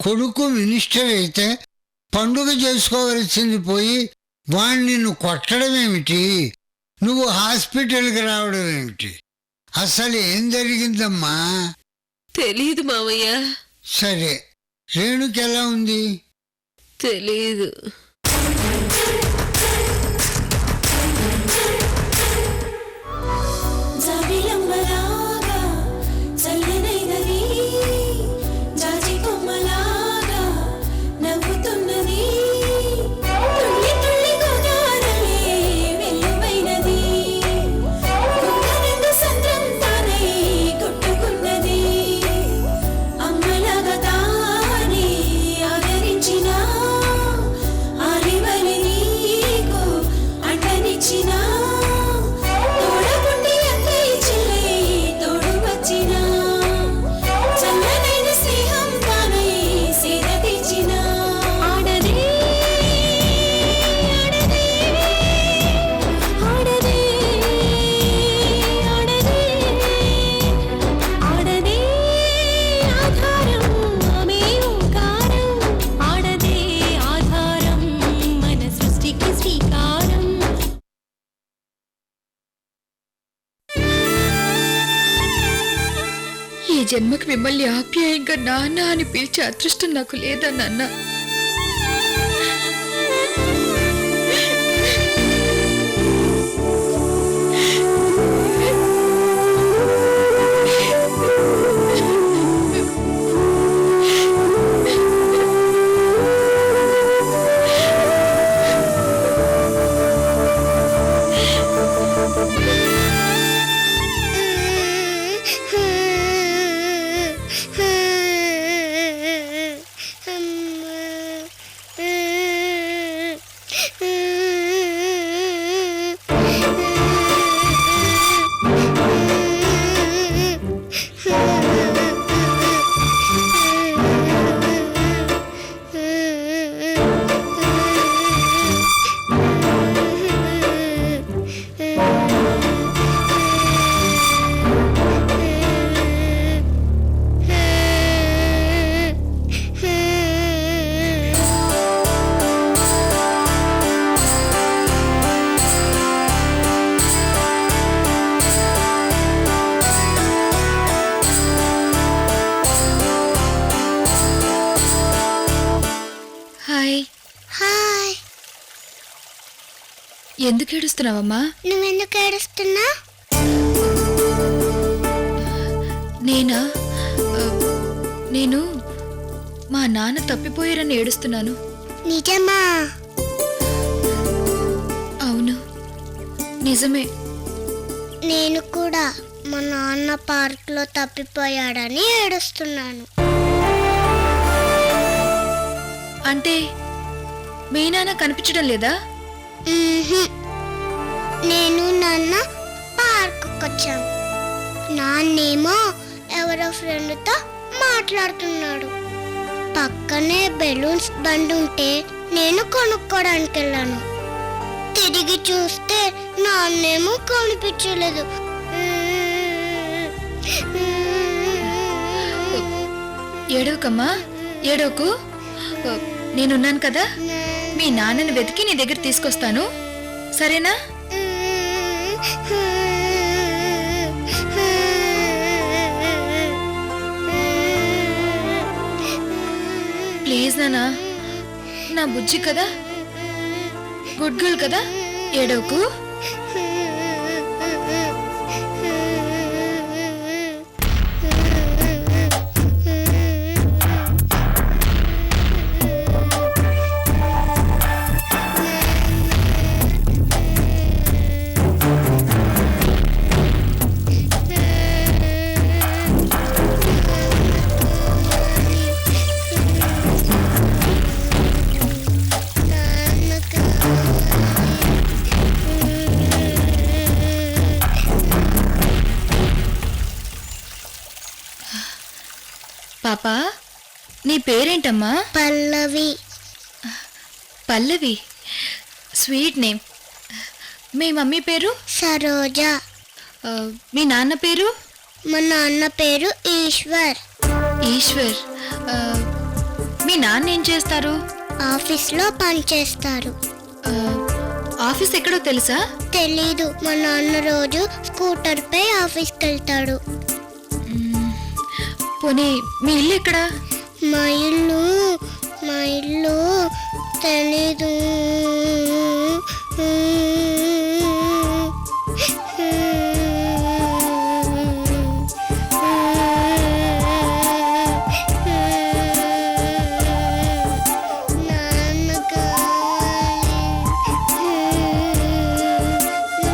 కొడుకు మినిస్టర్ అయితే పండుగ చేసుకోవలసింది పోయి వాణ్ణి నిన్ను కొట్టడం ఏమిటి? నువ్వు హాస్పిటల్కి రావడం ఏమిటి? అసలు ఏం జరిగిందమ్మా? తెలీదు మావయ్య. సరే, రేణుకి ఎలా ఉంది? తెలీదు. ఈ జన్మకు మిమ్మల్ని ఆప్యాయంగా నాన్న అని పిలిచే అదృష్టం నాకు లేదా నాన్న? ఎందుకు ఏడుస్తున్నావమ్మా? నువ్వెందుకు ఏడుస్తున్నా? నేనా? నేను మా నాన్న తప్పిపోయారని ఏడుస్తున్నాను. నిజమా? అవును, నిజమే. నేను కూడా మా నాన్న పార్క్లో తప్పిపోయాడని ఏడుస్తున్నాను. అంటే మీ నాన్న కనిపించడం లేదా? నేను నాన్న పార్క్కి వచ్చాను. నాన్నేమో ఎవరో ఫ్రెండ్తో మాట్లాడుతున్నాడు. పక్కనే బెలూన్స్ బండి ఉంటే నేను కొనుక్కోడానికి వెళ్ళాను. తిరిగి చూస్తే నాన్నేమో కనిపించలేదు. ఏడవకమ్మా, ఏడవకు. నేనున్నాను కదా, మీ నాన్నని వెతికి నీ దగ్గర తీసుకొస్తాను, సరేనా? ప్లీజ్ నాన్న, నా బుజ్జి కదా, గుడ్ గర్ల్ కదా, ఏడవకు. పాపా, నీ పేరేంటమ్మా? పల్లవి. పల్లవి, స్వీట్ నేమ్. మీ మమ్మీ పేరు? సరోజ. మీ నాన్న పేరు? మా నాన్న పేరు ఈశ్వర్. ఈశ్వర్. నాన్న ఏం చేస్తారు? ఆఫీస్లో పని చేస్తారు. ఆ, ఆఫీస్ ఎక్కడో తెలుసా? తెలీదు. మా నాన్న రోజు స్కూటర్పై ఆఫీస్కి వెళ్తాడు. పోనీ మీ ఇల్లు ఎక్కడా? మా ఇల్లు తెలీదు. నాన్న కావాలి.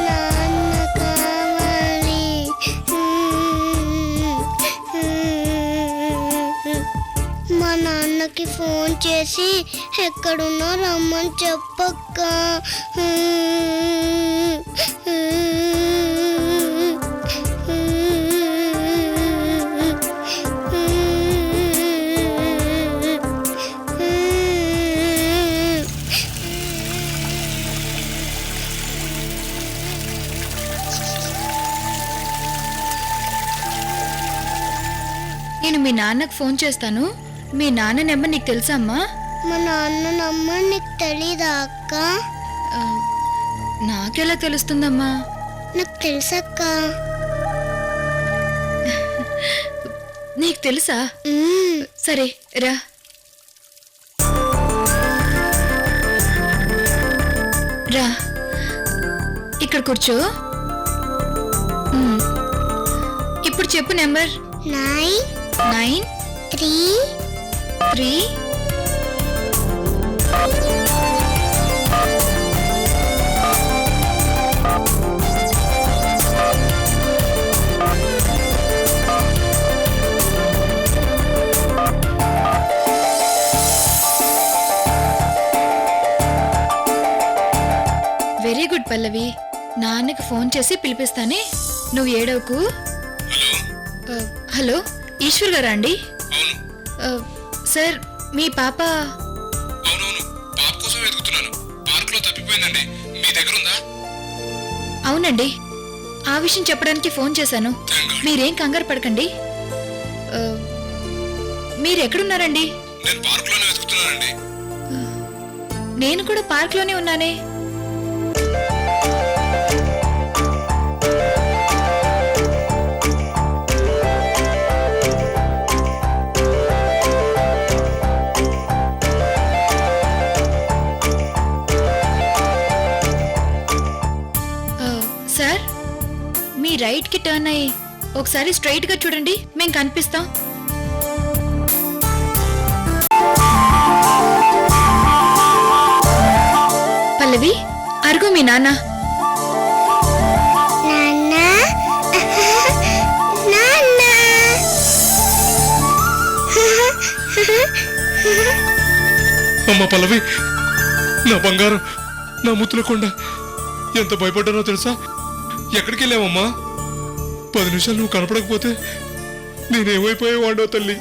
నాన్న కావాలి. మా నాన్నకి ఫోన్ చేసి ఎక్కడున్నా రమ్మని చెప్పక్క. నేను మీ నాన్నకు ఫోన్ చేస్తాను. మీ నాన్న నెంబర్ నీకు తెలుసా అమ్మా? మా నాన్న నంబర్ నీకు తెలీదా అక్క? ఆ, నాకెలా తెలుస్తుందమ్మా? నాకు తెలుసక్క. నీకు తెలుసా? సరే రా. రా, ఇక్కడ కూర్చో. ఇప్పుడు చెప్పు నెంబర్. 9 3 వెరీ గుడ్ పల్లవి. నాన్నకి ఫోన్ చేసి పిలిపిస్తానే, నువ్వు ఏడవకు. హలో, ఈశ్వర్ గారా అండి? సార్, మీ పాప అవునండి. ఆ విషయం చెప్పడానికి ఫోన్ చేశాను. మీరేం కంగారు పడకండి. మీరు ఎక్కడున్నారండి? నేను కూడా పార్క్లోనే ఉన్నానే. సార్, మీ రైట్ కి టర్న్ అయ్యి ఒకసారి స్ట్రైట్ గా చూడండి, మేము కనిపిస్తాం. పల్లవి, అరుగు మీ నాన్న. అమ్మ పల్లవి, నా బంగారం, నా ముత్తుల కొండ, ఎంత భయపడ్డానో తెలుసా? ఎక్కడికి వెళ్ళావమ్మా? 10 నిమిషాలు నువ్వు కనపడకపోతే నేనేమైపోయేవాడో తల్లి.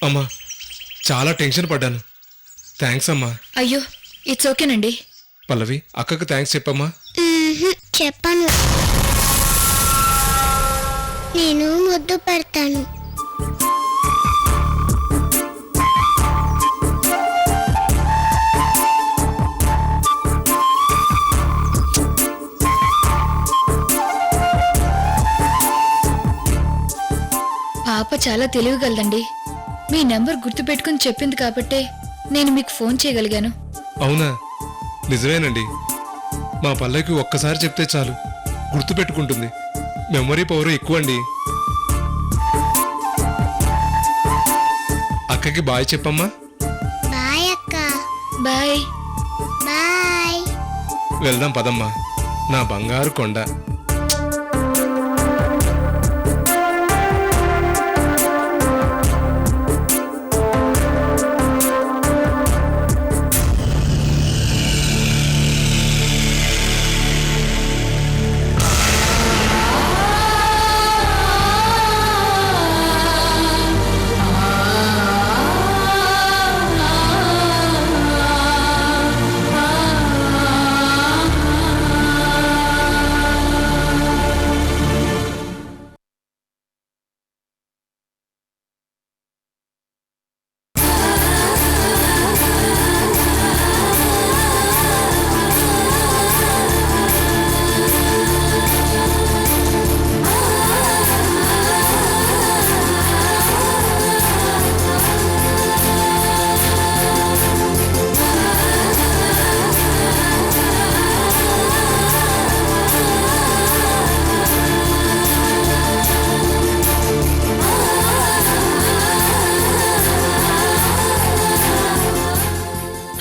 అమ్మా, చాలా టెన్షన్ పడ్డాను. థ్యాంక్స్ అమ్మా. అయ్యో, ఇట్స్ ఓకేనండి. పల్లవి, అక్కకు థ్యాంక్స్ చెప్పమ్మా. చెప్పను. నేను ముద్దు పెడతాను. పాప చాలా తెలివిగలదండి. మీ నెంబర్ గుర్తుపెట్టుకుని చెప్పింది కాబట్టే నేను మీకు ఫోన్ చేయగలిగాను. అవునా? నిజమేనండి. మా పల్లవికి ఒక్కసారి చెప్తే చాలు, గుర్తుపెట్టుకుంటుంది. మెమరీ పవర్ ఎక్కువ అండి. అక్క అక్కకి బాయ్ చెప్పమ్మా. బాయ్ అక్క. బాయ్. బాయ్. వెళ్దాం పదమ్మా, నా బంగారు కొండ.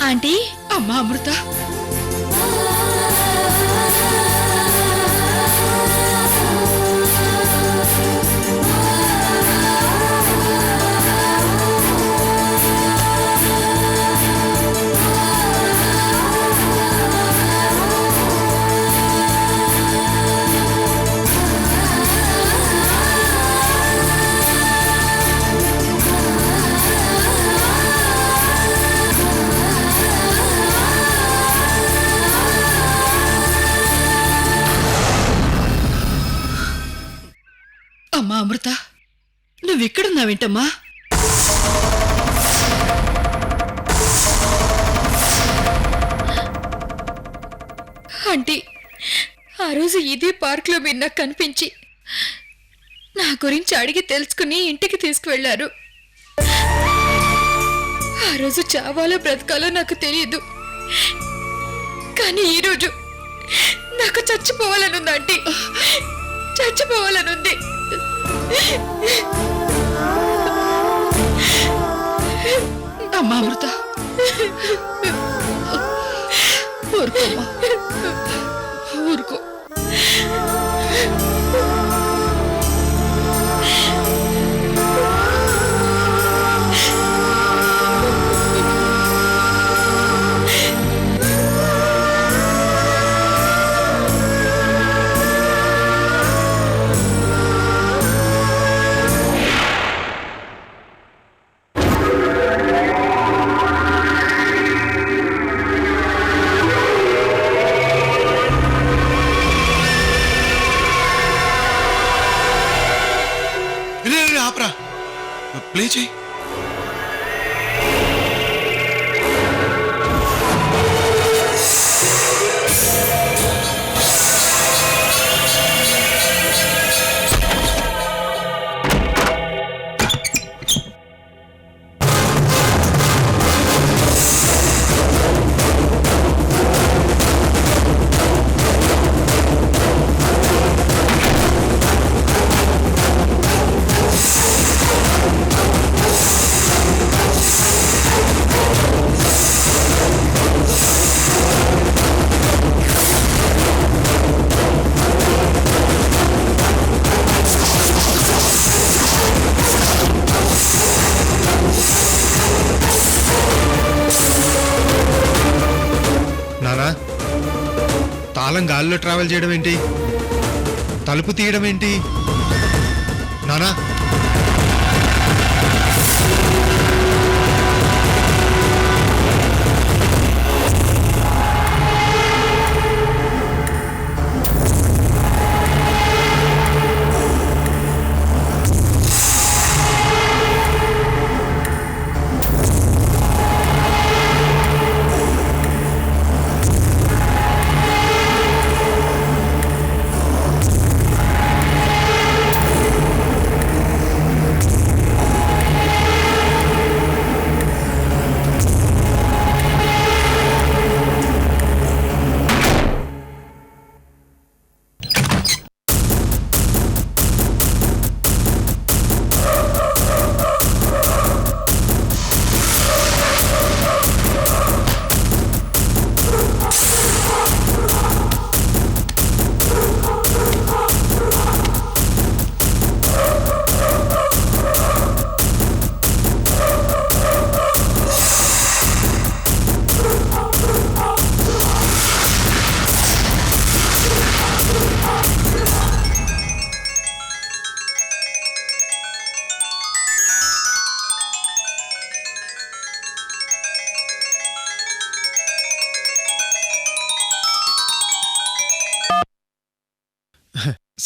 ఆంటీ. అమ్మా అమృత, అమ్మా అమృత, నువ్వెక్కడున్నావేంటమ్మా? ఆంటీ, ఆ రోజు ఇదే పార్క్లో మీరు నాకు కనిపించి నా గురించి అడిగి తెలుసుకుని ఇంటికి తీసుకువెళ్లారు. ఆ రోజు చావాలో బ్రతకాలో నాకు తెలియదు, కానీ ఈరోజు నాకు చచ్చిపోవాలనుంది ఆంటీ, చచ్చిపోవాలనుంది. అమ్మా అమృత, ఊరుకోమ్మా, ఊరుకో. ఆపరా, ప్లే చేయి. నానా, తాళం గాలిలో ట్రావెల్ చేయడం ఏంటి? తలుపు తీయడం ఏంటి నానా?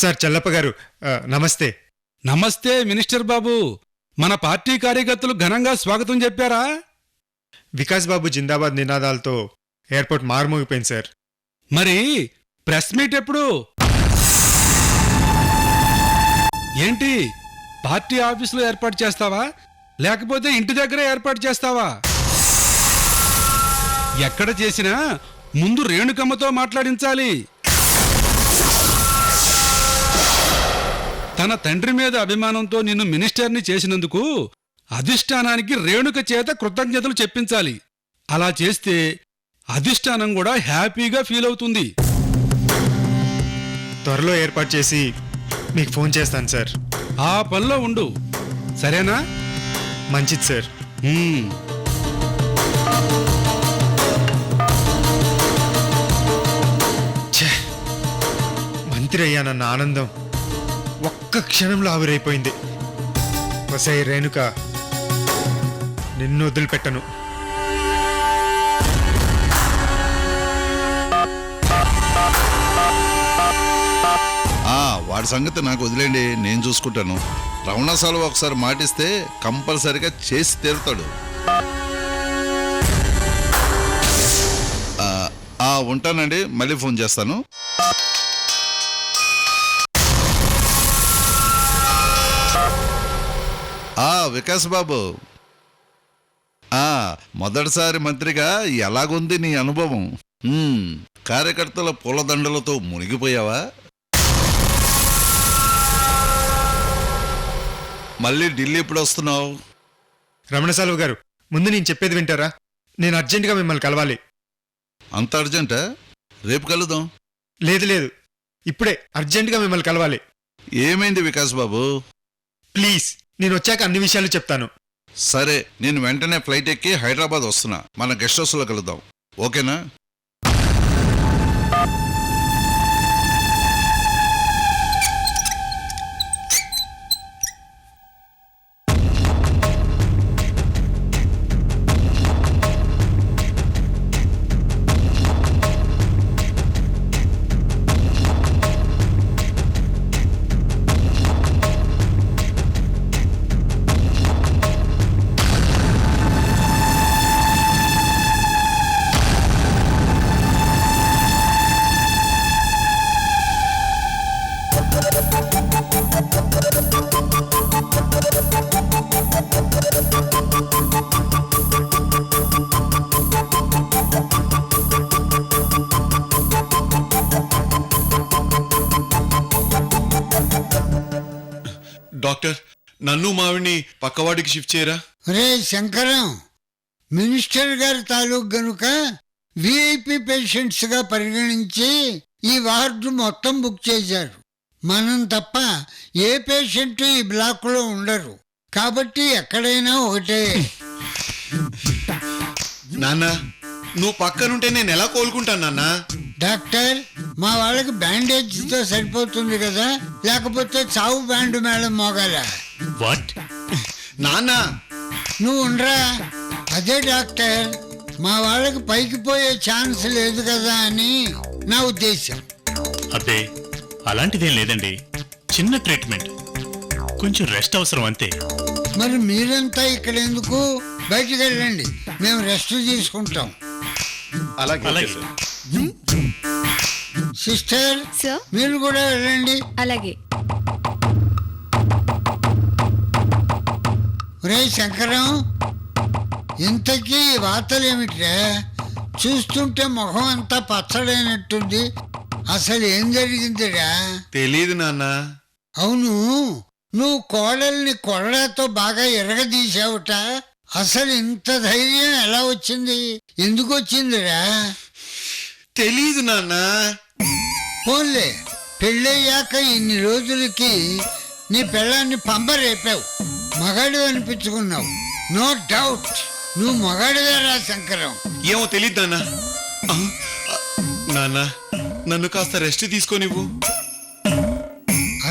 సార్ చెల్లప్ప గారు నమస్తే. నమస్తే మినిస్టర్ బాబు. మన పార్టీ కార్యకర్తలు ఘనంగా స్వాగతం చెప్పారా? వికాస్ బాబు జిందాబాద్ నినాదాలతో ఎయిర్పోర్ట్ మారుమోగిపోయింది సార్. మరి ప్రెస్ మీట్ ఎప్పుడు? ఏంటి పార్టీ ఆఫీసులో ఏర్పాటు చేస్తావా, లేకపోతే ఇంటి దగ్గరే ఏర్పాటు చేస్తావా? ఎక్కడ చేసినా ముందు రేణుకమ్మతో మాట్లాడించాలి. తన తండ్రి మీద అభిమానంతో నిన్ను మినిస్టర్ని చేసినందుకు అధిష్టానానికి రేణుక చేత కృతజ్ఞతలు చెప్పించాలి. అలా చేస్తే అధిష్టానం కూడా హ్యాపీగా ఫీల్ అవుతుంది. త్వరలో ఏర్పాటు చేసి మీకు ఫోన్ చేస్తాను సార్. ఆ పనిలో ఉండు, సరేనా? మంచిది సార్. మంత్రి అయ్యానన్న ఆనందం ఒక్క క్షణంలో ఆవిరైపోయింది. వసై రేణుక, నిన్ను వదిలిపెట్టను. వాడి సంగతి నాకు వదిలేండి, నేను చూసుకుంటాను. రమణాసాలు ఒకసారి మాటిస్తే కంపల్సరిగా చేసి తీరుతాడు. ఉంటానండి, మళ్ళీ ఫోన్ చేస్తాను. వికాస్ బాబు, మొదటిసారి మంత్రిగా ఎలాగుంది నీ అనుభవం? కార్యకర్తల పూలదండలతో మునిగిపోయావా? మళ్ళీ ఢిల్లీ ఎప్పుడు వస్తున్నావు? రమణసాలు గారు, ముందు నేను చెప్పేది వింటారా? నేను అర్జెంటుగా మిమ్మల్ని కలవాలి. అంత అర్జెంటా? రేపు కలుద్దాం. లేదు లేదు, ఇప్పుడే అర్జెంటుగా మిమ్మల్ని కలవాలి. ఏమైంది వికాస్ బాబు? ప్లీజ్, నేను వచ్చాక అన్ని విషయాలు చెప్తాను. సరే, నేను వెంటనే ఫ్లైట్ ఎక్కి హైదరాబాద్ వస్తున్నా. మన గెస్ట్ హౌస్లో కలుద్దాం, ఓకేనా? డాక్టర్, నన్ను మావిని పక్కవాడికి షిఫ్ట్ చేయరా? రే శంకరం, మినిస్టర్ గారి తాలూకు గనుక విఐపి పేషెంట్స్ గా పరిగణించి ఈ వార్డు మొత్తం బుక్ చేశారు. మనం తప్ప ఏ పేషెంట్ ఈ బ్లాక్ లో ఉండరు, కాబట్టి ఎక్కడైనా ఒకటే. నాన్న, నువ్వు పక్కనుంటే నేను ఎలా కోలుకుంటాను నాన్న? డాక్టర్, మా వాళ్ళకి బ్యాండేజ్ తో సరిపోతుంది కదా, లేకపోతే చావు బ్యాండ్ మేళం మోగాల. వాట్? నాన్న, నువ్వు ఉండరా. అదే డాక్టర్, మా వాళ్ళకి పైకి పోయే ఛాన్స్ లేదు కదా అని నా ఉద్దేశం. అబ్బే, అలాంటిదేం లేదండి. చిన్న ట్రీట్మెంట్, కొంచెం రెస్ట్ అవసరం అంతే. మరి మీరంతా ఇక్కడ ఎందుకు? బయటికి వెళ్ళండి, మేము రెస్ట్ తీసుకుంటాం. అలాగే. సిస్టర్, సార్, మీరు కూడా వెళ్ళండి. అలాగే. రే శంకరం, ఇంతకీ వార్తలేమిట్రా? చూస్తుంటే ముఖం అంతా పచ్చడైనట్టుంది. అసలు ఏం జరిగిందిరా? తెలీదు నాన్న. అవును, నువ్వు కోడల్ని కొరడాతో బాగా ఎరగదీశావుట. అసలు ఇంత ధైర్యం ఎలా వచ్చింది? ఎందుకు వచ్చిందిరా? తెలీదు నాన్న. పోన్లే, పెళ్ళయ్యాక ఇన్ని రోజులకి నీ పెళ్ళాన్ని పంపరేపావు, మగాడు అనిపించుకున్నావు. నో డౌట్ నువ్వు మగాడివేరా శంకరం. ఏమో తెలీదు నాన్న. నాన్న, నన్ను కాస్త రెస్ట్ తీసుకోనివ్వు.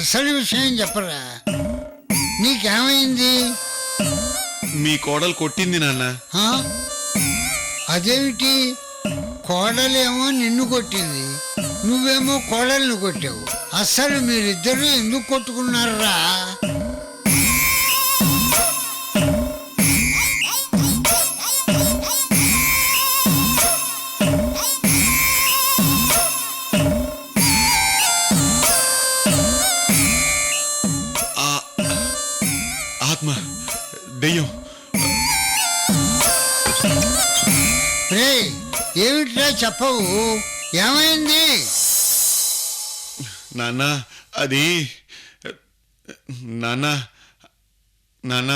అసలు విషయం చెప్పరా, నీకేమైంది? మీ కోడలు కొట్టింది నాన్న. హా? అదేమిటి? కోడలేమో నిన్ను కొట్టింది, నువ్వేమో కోడల్ని కొట్టావు. అసలు మీరిద్దరూ ఎందుకు కొట్టుకున్నారా? ఆత్మ దెయ్యం. రే ఏమిట్రా చెప్పవు, ఏమైంది? నాన్న అది నాన్న నాన్న